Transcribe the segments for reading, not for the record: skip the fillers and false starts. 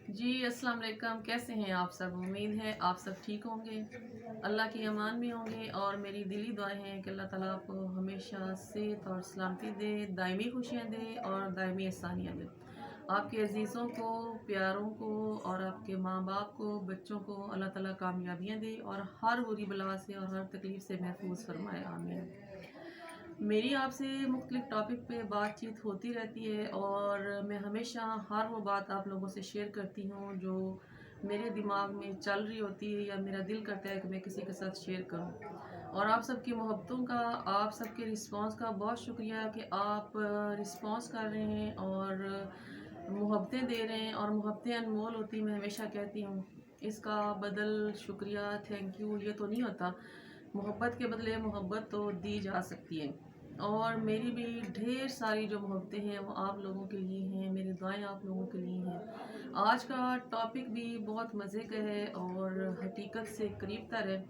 جی अस्सलाम वालेकुम। कैसे हैं आप सब? उम्मीद है आप सब ठीक होंगे, अल्लाह की अमान में होंगे। और मेरी दिली दुआएं हैं कि अल्लाह ताला आपको हमेशा सेहत और सलामती दे, दायमी खुशियाँ दे और दायमी आसानियाँ दे। आपके अजीज़ों को, प्यारों को और आपके माँ बाप को, बच्चों को अल्लाह ताला कामयाबियाँ दे और हर बुरी बला से और हर तकलीफ़ से महफूज फरमाए, आमीन। मेरी आपसे मुख्तलिफ टॉपिक पे बातचीत होती रहती है और मैं हमेशा हर वो बात आप लोगों से शेयर करती हूँ जो मेरे दिमाग में चल रही होती है या मेरा दिल करता है कि मैं किसी के साथ शेयर करूँ। और आप सबकी मोहब्बतों का, आप सबके रिस्पांस का बहुत शुक्रिया कि आप रिस्पांस कर रहे हैं और मोहब्बतें दे रहे हैं। और मोहब्बतें अनमोल होती, मैं हमेशा कहती हूँ। इसका बदल शुक्रिया, थैंक यू ये तो नहीं होता। मोहब्बत के बदले मोहब्बत तो दी जा सकती है। और मेरी भी ढेर सारी जो मोहब्बतें हैं वो आप लोगों के लिए हैं, मेरी दुआएं आप लोगों के लिए हैं। आज का टॉपिक भी बहुत मज़े का है और हकीकत से करीब तर है।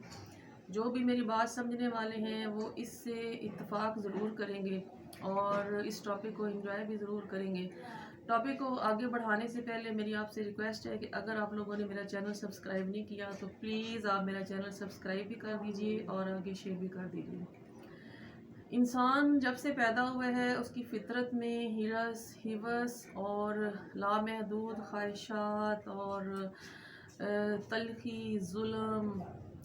जो भी मेरी बात समझने वाले हैं वो इससे इत्तेफाक ज़रूर करेंगे और इस टॉपिक को एंजॉय भी ज़रूर करेंगे। टॉपिक को आगे बढ़ाने से पहले मेरी आपसे रिक्वेस्ट है कि अगर आप लोगों ने मेरा चैनल सब्सक्राइब नहीं किया तो प्लीज़ आप मेरा चैनल सब्सक्राइब भी कर दीजिए और आगे शेयर भी कर दीजिए। इंसान जब से पैदा हुआ है उसकी फितरत में हिवस और लामहदूद ख्वाहिशात और तलखी, जुल्म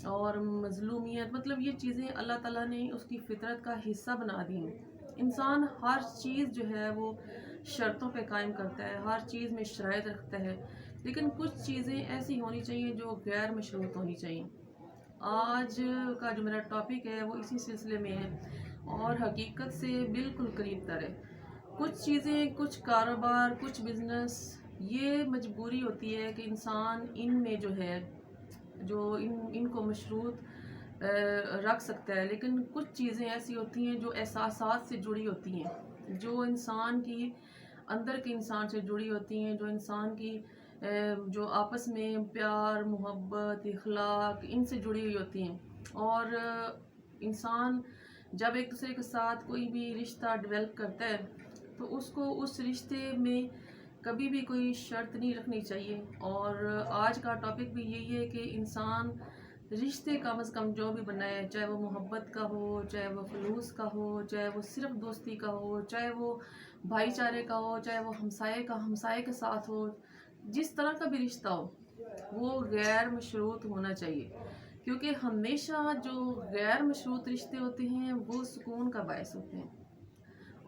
और मजलूमियत, मतलब ये चीज़ें अल्लाह ताला ने उसकी फितरत का हिस्सा बना दी हैं। इंसान हर चीज़ जो है वो शर्तों पे कायम करता है, हर चीज़ में शराइत रखता है, लेकिन कुछ चीज़ें ऐसी होनी चाहिए जो गैर मशरूत होनी चाहिए। आज का जो मेरा टॉपिक है वो इसी सिलसिले में है और हकीकत से बिल्कुल करीब तर है। कुछ चीज़ें, कुछ कारोबार, कुछ बिजनेस, ये मजबूरी होती है कि इंसान इनमें जो है, जो इनको मशरूत रख सकता है। लेकिन कुछ चीज़ें ऐसी होती हैं जो एहसासात से जुड़ी होती हैं, जो इंसान की अंदर के इंसान से जुड़ी होती हैं, जो इंसान की जो आपस में प्यार, मोहब्बत, इखलाक इनसे जुड़ी हुई होती हैं। और इंसान जब एक दूसरे के साथ कोई भी रिश्ता डेवलप करता है तो उसको उस रिश्ते में कभी भी कोई शर्त नहीं रखनी चाहिए। और आज का टॉपिक भी यही है कि इंसान रिश्ते कम से कम जो भी बनाए, चाहे वो मोहब्बत का हो, चाहे वो खलूस का हो, चाहे वो सिर्फ दोस्ती का हो, चाहे वो भाईचारे का हो, चाहे वो हमसाए के साथ हो, जिस तरह का भी रिश्ता हो वो गैर मशरूत होना चाहिए। क्योंकि हमेशा जो गैर मशरूत रिश्ते होते हैं वो सुकून का बायस होते हैं।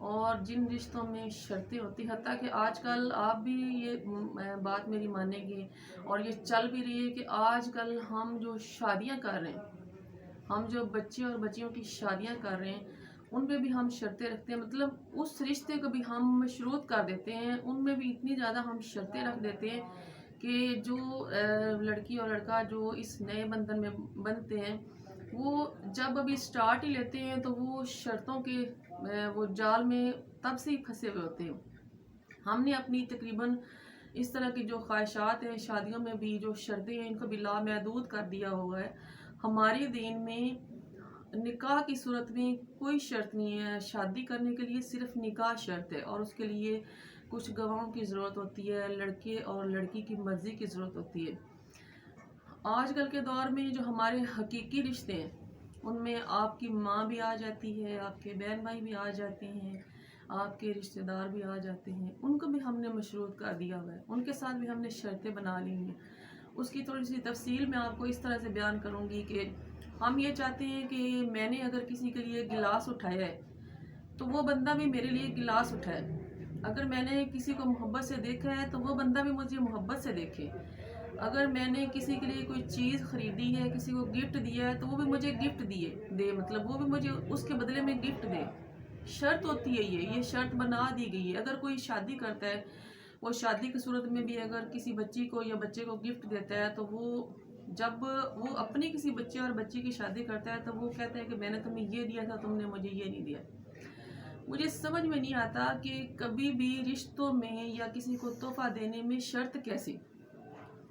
और जिन रिश्तों में शर्तें होती, हत्ता कि आजकल आप भी ये बात मेरी मानेंगे और ये चल भी रही है कि आजकल हम जो शादियां कर रहे हैं, हम जो बच्चे और बच्चियों की शादियां कर रहे हैं उन पे भी हम शर्तें रखते हैं। मतलब उस रिश्ते को भी हम मशरूत कर देते हैं, उनमें भी इतनी ज़्यादा हम शर्तें रख देते हैं कि जो लड़की और लड़का जो इस नए बंधन में बनते हैं वो जब अभी स्टार्ट ही लेते हैं तो वो शर्तों के वो जाल में तब से ही फंसे हुए होते हैं। हमने अपनी तकरीबन इस तरह की जो ख्वाहिशात हैं, शादियों में भी जो शर्तें हैं, इनको भी लामहदूद कर दिया हुआ है। हमारे दीन में निकाह की सूरत में कोई शर्त नहीं है। शादी करने के लिए सिर्फ निकाह शर्त है और उसके लिए कुछ गवाहों की ज़रूरत होती है, लड़के और लड़की की मर्ज़ी की ज़रूरत होती है। आजकल के दौर में जो हमारे हकीकी रिश्ते हैं उनमें आपकी माँ भी आ जाती है, आपके बहन भाई भी आ जाते हैं, आपके रिश्तेदार भी आ जाते हैं, उनको भी हमने मशरूत कर दिया हुआ है, उनके साथ भी हमने शर्तें बना ली हैं। उसकी थोड़ी सी तफसील मैं आपको इस तरह से बयान करूँगी कि हम ये चाहते हैं कि मैंने अगर किसी के लिए गिलास उठाया है तो वो बंदा भी मेरे लिए गिलास उठाए। अगर मैंने किसी को मोहब्बत से देखा है तो वो बंदा भी मुझे मोहब्बत से देखे। अगर मैंने किसी के लिए कोई चीज़ खरीदी है, किसी को गिफ्ट दिया है तो वो भी मुझे गिफ्ट दिए दे, मतलब वो भी मुझे उसके बदले में गिफ्ट दे। शर्त होती है, ये शर्त बना दी गई है। अगर कोई शादी करता है, वो शादी की सूरत में भी अगर किसी बच्ची को या बच्चे को गिफ्ट देता है तो वो जब वो अपनी किसी बच्चे और बच्ची की शादी करता है तो वो कहता है कि मैंने तुम्हें ये दिया था, तुमने मुझे ये नहीं दिया। मुझे समझ में नहीं आता कि कभी भी रिश्तों में या किसी को तोहफा देने में शर्त कैसी।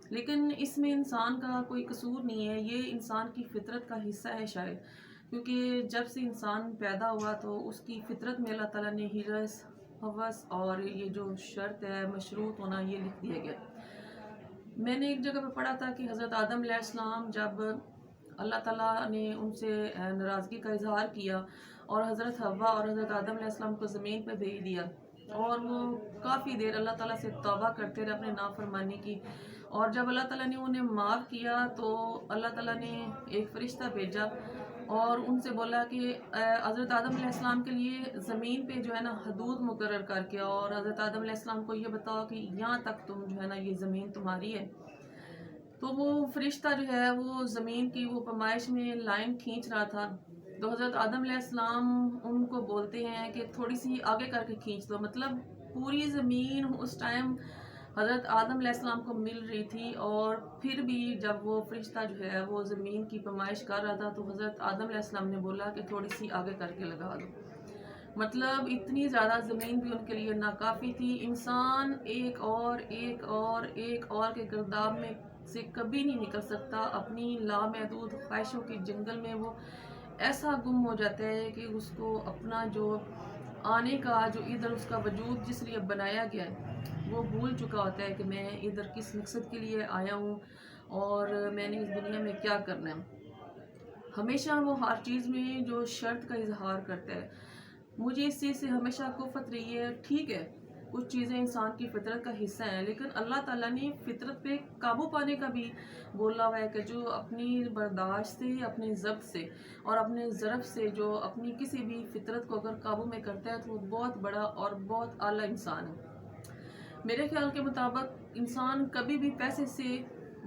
लेकिन इसमें इंसान का कोई कसूर नहीं है, ये इंसान की फितरत का हिस्सा है शायद। क्योंकि जब से इंसान पैदा हुआ तो उसकी फितरत में अल्लाह ताला ने हिरस, हवस और ये जो शर्त है मशरूत होना ये लिख दिया गया। میں نے ایک جگہ پہ پڑھا تھا کہ حضرت آدم علیہ السلام جب اللہ تعالیٰ نے ان سے ناراضگی کا اظہار کیا اور حضرت حوا اور حضرت آدم علیہ السلام کو زمین پہ بھیج دیا، اور وہ کافی دیر اللہ تعالیٰ سے توبہ کرتے رہے اپنے نافرمانی کی، اور جب اللہ تعالیٰ نے انہیں معاف کیا تو اللہ تعالیٰ نے ایک فرشتہ بھیجا اور ان سے بولا کہ حضرت آدم علیہ السلام کے لیے زمین پہ جو ہے نا حدود مقرر کر کے، اور حضرت آدم علیہ السلام کو یہ بتاؤ کہ یہاں تک تم جو ہے نا یہ زمین تمہاری ہے۔ تو وہ فرشتہ جو ہے وہ زمین کی وہ پیمائش میں لائن کھینچ رہا تھا، تو حضرت آدم علیہ السلام ان کو بولتے ہیں کہ تھوڑی سی آگے کر کے کھینچ دو، مطلب پوری زمین اس ٹائم حضرت آدم علیہ السلام کو مل رہی تھی، اور پھر بھی جب وہ فرشتہ جو ہے وہ زمین کی پیمائش کر رہا تھا تو حضرت آدم علیہ السلام نے بولا کہ تھوڑی سی آگے کر کے لگا دو۔ مطلب اتنی زیادہ زمین بھی ان کے لیے ناکافی تھی۔ انسان ایک اور ایک اور ایک اور کے گرداب میں سے کبھی نہیں نکل سکتا، اپنی لامحدود خواہشوں کے جنگل میں وہ ایسا گم ہو جاتا ہے کہ اس کو اپنا جو آنے کا جو ادھر اس کا وجود جس لیے بنایا گیا ہے وہ بھول چکا ہوتا ہے کہ میں ادھر کس مقصد کے لیے آیا ہوں اور میں نے اس دنیا میں کیا کرنا ہے۔ ہمیشہ وہ ہر چیز میں جو شرط کا اظہار کرتا ہے۔ مجھے اس چیز سے ہمیشہ کفت رہی ہے، ٹھیک ہے کچھ چیزیں انسان کی فطرت کا حصہ ہیں، لیکن اللہ تعالیٰ نے فطرت پہ قابو پانے کا بھی بولا ہوا ہے کہ جو اپنی برداشت سے، اپنے ضبط سے اور اپنے ضرب سے جو اپنی کسی بھی فطرت کو اگر قابو میں کرتا ہے تو وہ بہت بڑا اور بہت اعلیٰ انسان ہے۔ میرے خیال کے مطابق انسان کبھی بھی پیسے سے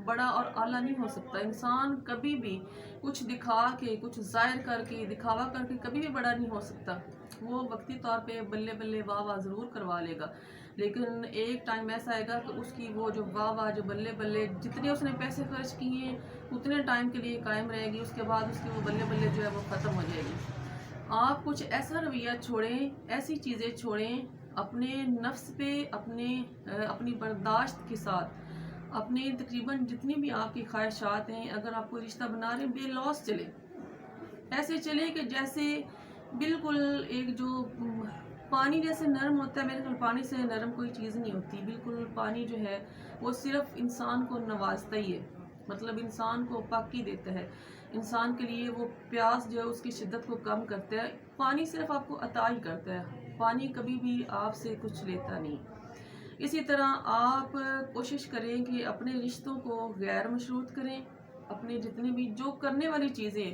بڑا اور اعلیٰ نہیں ہو سکتا۔ انسان کبھی بھی کچھ دکھا کے، کچھ ظاہر کر کے، دکھاوا کر کے کبھی بھی بڑا نہیں ہو سکتا۔ وہ وقتی طور پہ بلے بلے واہ واہ ضرور کروا لے گا، لیکن ایک ٹائم ایسا آئے گا کہ اس کی وہ جو واہ واہ، جو بلے بلے جتنے اس نے پیسے خرچ کیے اتنے ٹائم کے لیے قائم رہے گی، اس کے بعد اس کی وہ بلے بلے جو ہے وہ ختم ہو جائے گی۔ آپ کچھ ایسا رویہ چھوڑیں، ایسی چیزیں چھوڑیں اپنے نفس پہ، اپنی برداشت کے ساتھ، اپنے تقریباً جتنی بھی آپ کی خواہشات ہیں، اگر آپ کو رشتہ بنا رہے ہیں بے لوث چلیں، ایسے چلیں کہ جیسے بالکل ایک جو پانی جیسے نرم ہوتا ہے، میرے خیال پانی سے نرم کوئی چیز نہیں ہوتی۔ بالکل پانی جو ہے وہ صرف انسان کو نوازتا ہی ہے، مطلب انسان کو پاکی دیتا ہے، انسان کے لیے وہ پیاس جو ہے اس کی شدت کو کم کرتا ہے۔ پانی صرف آپ کو عطا ہی کرتا ہے، پانی کبھی بھی آپ سے کچھ لیتا نہیں۔ اسی طرح آپ کوشش کریں کہ اپنے رشتوں کو غیر مشروط کریں۔ اپنے جتنے بھی جو کرنے والی چیزیں،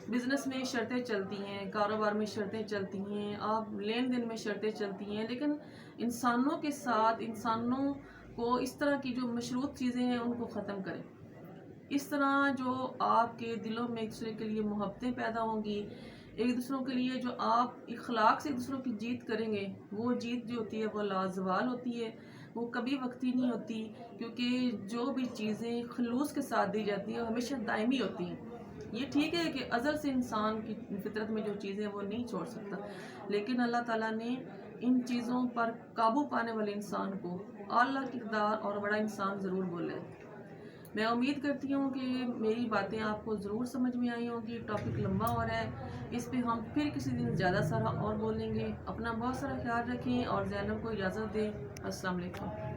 بزنس میں شرطیں چلتی ہیں، کاروبار میں شرطیں چلتی ہیں، آپ لین دین میں شرطیں چلتی ہیں، لیکن انسانوں کے ساتھ انسانوں کو اس طرح کی جو مشروط چیزیں ہیں ان کو ختم کریں۔ اس طرح جو آپ کے دلوں میں ایک دوسرے کے لیے محبتیں پیدا ہوں گی، ایک دوسروں کے لیے جو آپ اخلاق سے ایک دوسروں کی جیت کریں گے، وہ جیت جو ہوتی ہے وہ لازوال ہوتی ہے، وہ کبھی وقتی نہیں ہوتی، کیونکہ جو بھی چیزیں خلوص کے ساتھ دی جاتی ہیں وہ ہمیشہ دائمی ہوتی ہیں۔ یہ ٹھیک ہے کہ ازل سے انسان کی فطرت میں جو چیزیں وہ نہیں چھوڑ سکتا، لیکن اللہ تعالیٰ نے ان چیزوں پر قابو پانے والے انسان کو اعلیٰ کردار اور بڑا انسان ضرور بولا ہے۔ میں امید کرتی ہوں کہ میری باتیں آپ کو ضرور سمجھ میں آئی ہوں گی۔ ٹاپک لمبا ہو رہا ہے، اس پہ ہم پھر کسی دن زیادہ سارا اور بولیں گے۔ اپنا بہت سارا خیال رکھیں اور زینب کو اجازت دیں۔ السلام علیکم۔